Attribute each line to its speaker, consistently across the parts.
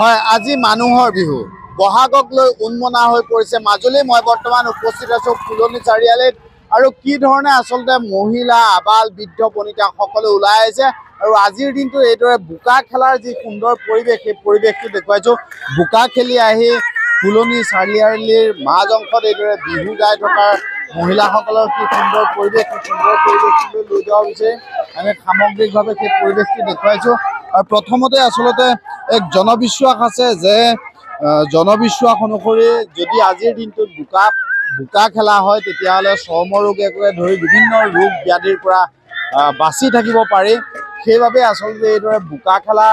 Speaker 1: হয় আজি মানুহৰ বিহু বহাগক লৈ উন্মনা হৈ পৰিছে মাজুলী। মই বৰ্তমান উপস্থিত আছো ফুলনি চাৰিআলিত আৰু কি ধৰণে আচলতে মহিলা আবাল বৃদ্ধ বনিতা সকলো ওলাই আহিছে আৰু আজিৰ দিনটো এইদৰে বোকা খেলাৰ যি সুন্দৰ পৰিৱেশ সেই পৰিৱেশটো দেখুৱাইছো। বোকা খেলি আহি ফুলনি চাৰিআলিৰ মাজ অংশত এইদৰে বিহু গাই থকা মহিলাসকলৰ কি সুন্দৰ পৰিৱেশ, সুন্দৰ পৰিৱেশটো লৈ যোৱা হৈছে। আমি সামগ্ৰিকভাৱে সেই পৰিৱেশটো দেখুৱাইছো আৰু প্ৰথমতে আচলতে এক জনবিশ্বাস আছে যে জনবিশ্বাস অনুসৰি যদি আজিৰ দিনটোত বোকা খেলা হয় তেতিয়াহ'লে চৰ্ম ৰোগে ধৰি বিভিন্ন ৰোগ ব্যাধিৰ পৰা বাচি থাকিব পাৰি। সেইবাবে আচলতে এইদৰে বোকা খেলা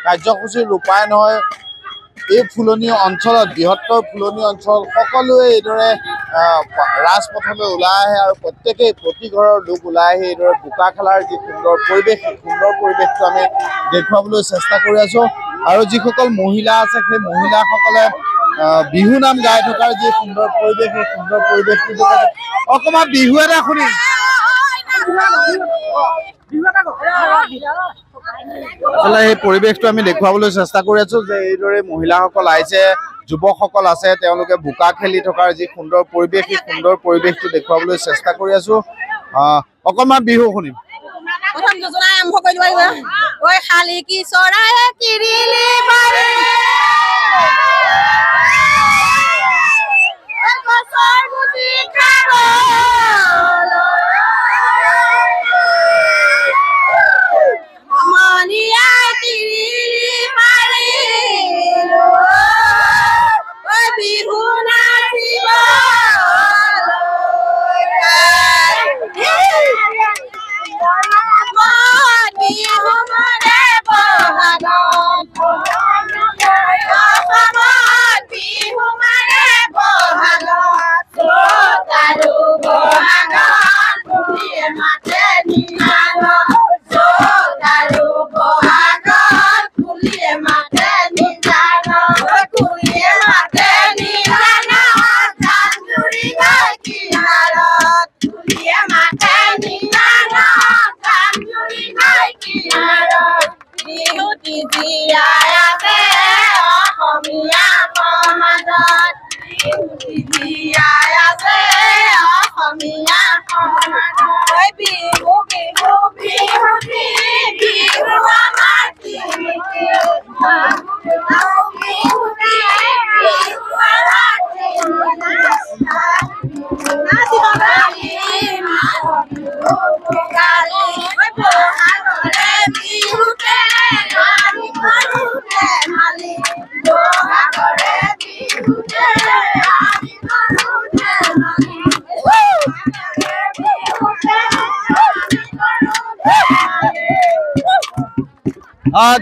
Speaker 1: কাৰ্যসূচীৰ ৰূপায়ণ হয়। এই ফুলনি অঞ্চলত বৃহত্তৰ ফুলনি অঞ্চল সকলোৱে এইদৰে ৰাজপথলৈ ওলাই আহে আৰু প্ৰত্যেকেই প্ৰতি ঘৰৰ লোক ওলাই আহি এইদৰে বোকা খেলাৰ যি সুন্দৰ পৰিৱেশ সেই সুন্দৰ পৰিৱেশটো আমি দেখুৱাবলৈ চেষ্টা কৰি আছো। আৰু যিসকল মহিলা আছে সেই মহিলাসকলে বিহু নাম গাই থকাৰ যি সুন্দৰ পৰিৱেশ সেই সুন্দৰ পৰিৱেশটো দেখুৱাইছে। অকণমান বিহু এটা শুনিম। আচলতে এই পৰিৱেশটো আমি দেখুৱাবলৈ চেষ্টা কৰি আছো যে এইদৰে মহিলাসকল আহিছে, যুৱকসকল আছে, তেওঁলোকে বোকা খেলি থকাৰ যি সুন্দৰ পৰিৱেশ সেই সুন্দৰ পৰিৱেশটো দেখুৱাবলৈ চেষ্টা কৰি আছো। অকণমান বিহু শুনিম।
Speaker 2: প্ৰথম যোজনা আৰম্ভ কৰি দিব লাগিব। ঐ শালি কি চৰাই কিৰিলি বাৰে গছৰ গুটি খাবলৈ মনিয়াই কিৰিলি মাৰিলো ঐ বিহু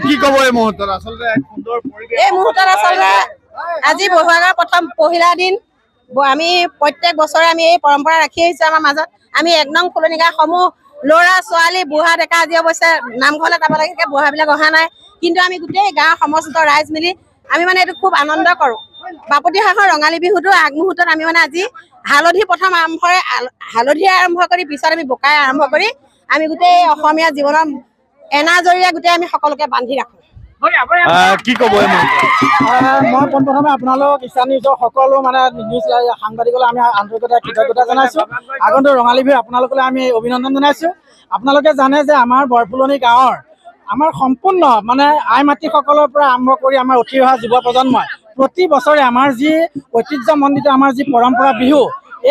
Speaker 1: কি ক'ব এই মুহূৰ্তত? আচলতে এক সুন্দৰ পৰিৱেশ।
Speaker 2: এই মুহূৰ্তত আচলতে আজি বহাগৰ প্ৰথম পহিলা দিন। আমি প্ৰত্যেক বছৰে আমি এই পৰম্পৰা ৰাখি আহিছো আমাৰ মাজত। আমি ১ নং ফুলনি গাঁও সমূহ ল'ৰা ছোৱালী বুঢ়া ডেকা আজি অৱশ্যে নামঘৰলৈ যাব লাগে, বুঢ়াবিলাক অহা নাই, কিন্তু আমি গোটেই গাঁৱৰ সমস্ত ৰাইজ মিলি আমি মানে এইটো খুব আনন্দ কৰোঁ। বাপতি সাহৰ ৰঙালী বিহুটো আগমুহূৰ্তত আমি মানে আজি হালধি প্ৰথম হালধি আৰম্ভ কৰি পিছত আমি বোকাই আৰম্ভ কৰি আমি গোটেই অসমীয়া জীৱনৰ এনাজৰীয়া গোটেই আমি সকলোকে বান্ধি ৰাখোঁ।
Speaker 1: কি ক'ব?
Speaker 3: মই পোনপ্ৰথমে আপোনালোক ইচ্ছা নিউজৰ সকলো মানে নিউজ সাংবাদিকলৈ আমি আন্তৰিকতা কৃতজ্ঞতা জনাইছোঁ। আগন্তুক ৰঙালী বিহু আপোনালোকলৈ আমি অভিনন্দন জনাইছোঁ। আপোনালোকে জানে যে আমাৰ বৰফুলনি গাঁৱৰ আমাৰ সম্পূৰ্ণ মানে আই মাতৃসকলৰ পৰা আৰম্ভ কৰি আমাৰ উঠি অহা যুৱ প্ৰজন্মই প্ৰতি বছৰে আমাৰ যি ঐতিহ্যমণ্ডিত আমাৰ যি পৰম্পৰা বিহু,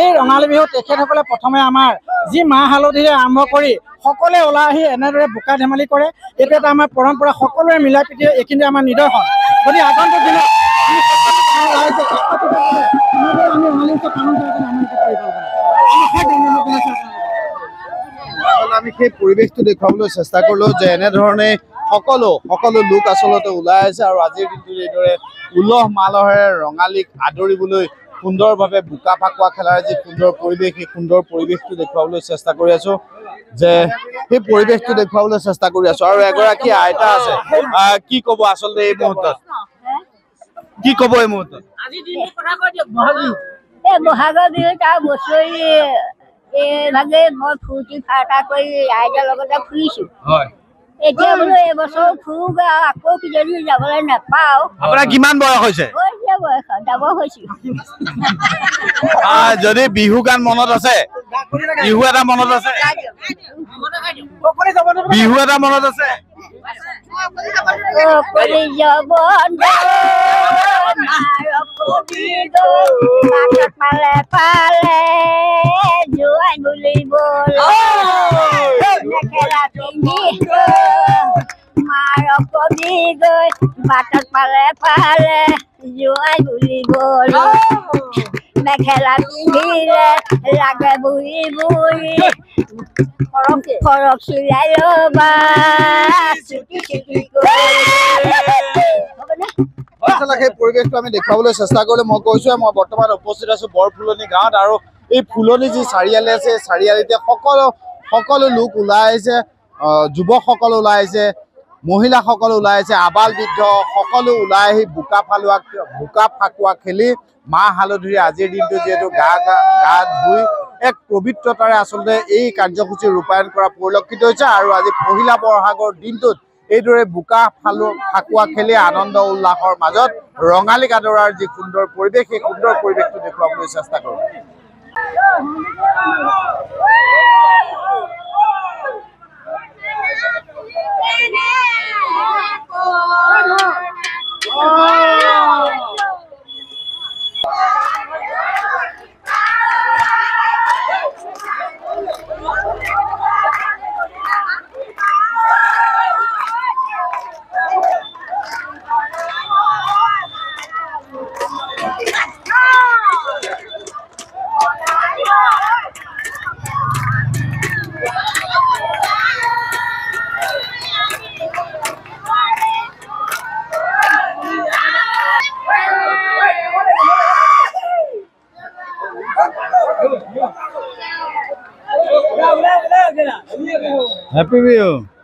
Speaker 3: এই ৰঙালী বিহু তেখেতসকলে প্ৰথমে আমাৰ যি মাহ হালধিৰে আৰম্ভ কৰি সকলোৱে ওলাই আহি এনেদৰে বোকা ধেমালি কৰে। এইটো এটা আমাৰ পৰম্পৰা, সকলোৰে মিলা প্ৰীতি এইখিনি আমাৰ নিদৰ্শন। গতিকে আগন্তুক দিনত
Speaker 1: আমি সেই পৰিৱেশটো দেখুৱাবলৈ চেষ্টা কৰিলো যে এনেধৰণে সকলো লোক আচলতে ওলাই আহিছে আৰু আজিৰ দিনটোত এইদৰে উলহ মালহেৰে ৰঙালীক আদৰিবলৈ সুন্দৰভাৱে বোকা ফাকুৱা খেলাৰ যি সুন্দৰ পৰিৱেশ সেই সুন্দৰ পৰিৱেশটো দেখুৱাবলৈ চেষ্টা কৰি আছো যে সেই পৰিৱেশটো দেখুৱাবলৈ চেষ্টা কৰি আছো। আৰু এগৰাকী আইতা আছে, কি ক'ব আচলতে এই মুহূৰ্তত? কি ক'ব এই মুহূৰ্তত?
Speaker 4: বহাগৰ বিহুত আৰু বছৰি এইভাগে মই ফূৰ্তি ফাৰ্তা কৰি ৰাইজৰ লগতে ফুৰিছো। এতিয়া বোলো এবছৰ ফুৰোগৈ আৰু আকৌ কিজনী যাবলৈ নাপাওঁ।
Speaker 1: আপোনাৰ কিমান বয়স হৈছে?
Speaker 4: হৈছে বয়স ডাঙৰ হৈছোঁ।
Speaker 1: যদি বিহু গান মনত আছে, বিহু এটা মনত আছে, বিহু এটা মনত আছে।
Speaker 4: পালে পালে জোৱাই বুলিবলৈ মেখেলা পিন্ধি মাৰ কবি গৈ বাটত পালে পালে জোৱাই বুলিবলৈ মেখেলা পিন্ধিলে লাগে বুঢ়ী বুঢ়ী ফৰক চিলাই ল'বা চুটি চুটি
Speaker 1: সেই পৰিৱেশটো আমি দেখুৱাবলৈ চেষ্টা কৰিলো। মই কৈছো মই বৰ্তমান উপস্থিত আছো বৰফুলনি গাঁৱত, আৰু এই ফুলনি যি চাৰিআলি আছে, চাৰিআলিতে সকলো লোক ওলাই আহিছে, যুৱকসকল ওলাই আহিছে, মহিলাসকল ওলাই আহিছে, আবাল বৃদ্ধ সকলো ওলাই আহি বোকা ফাকুৱা খেলি মাহ হালধিৰে আজিৰ দিনটো যিহেতু গা ধুই এক পবিত্ৰতাৰে আচলতে এই কাৰ্যসূচী ৰূপায়ণ কৰা পৰিলক্ষিত হৈছে। আৰু আজি পহিলা ব'হাগৰ দিনটোত এইদৰে বোকা ফাকুৱা খেলি আনন্দ উল্লাসৰ মাজত ৰঙালী আদৰাৰ যি সুন্দৰ পৰিৱেশ, সেই সুন্দৰ পৰিৱেশটো দেখুৱাবলৈ চেষ্টা কৰোঁ। Happy New Year.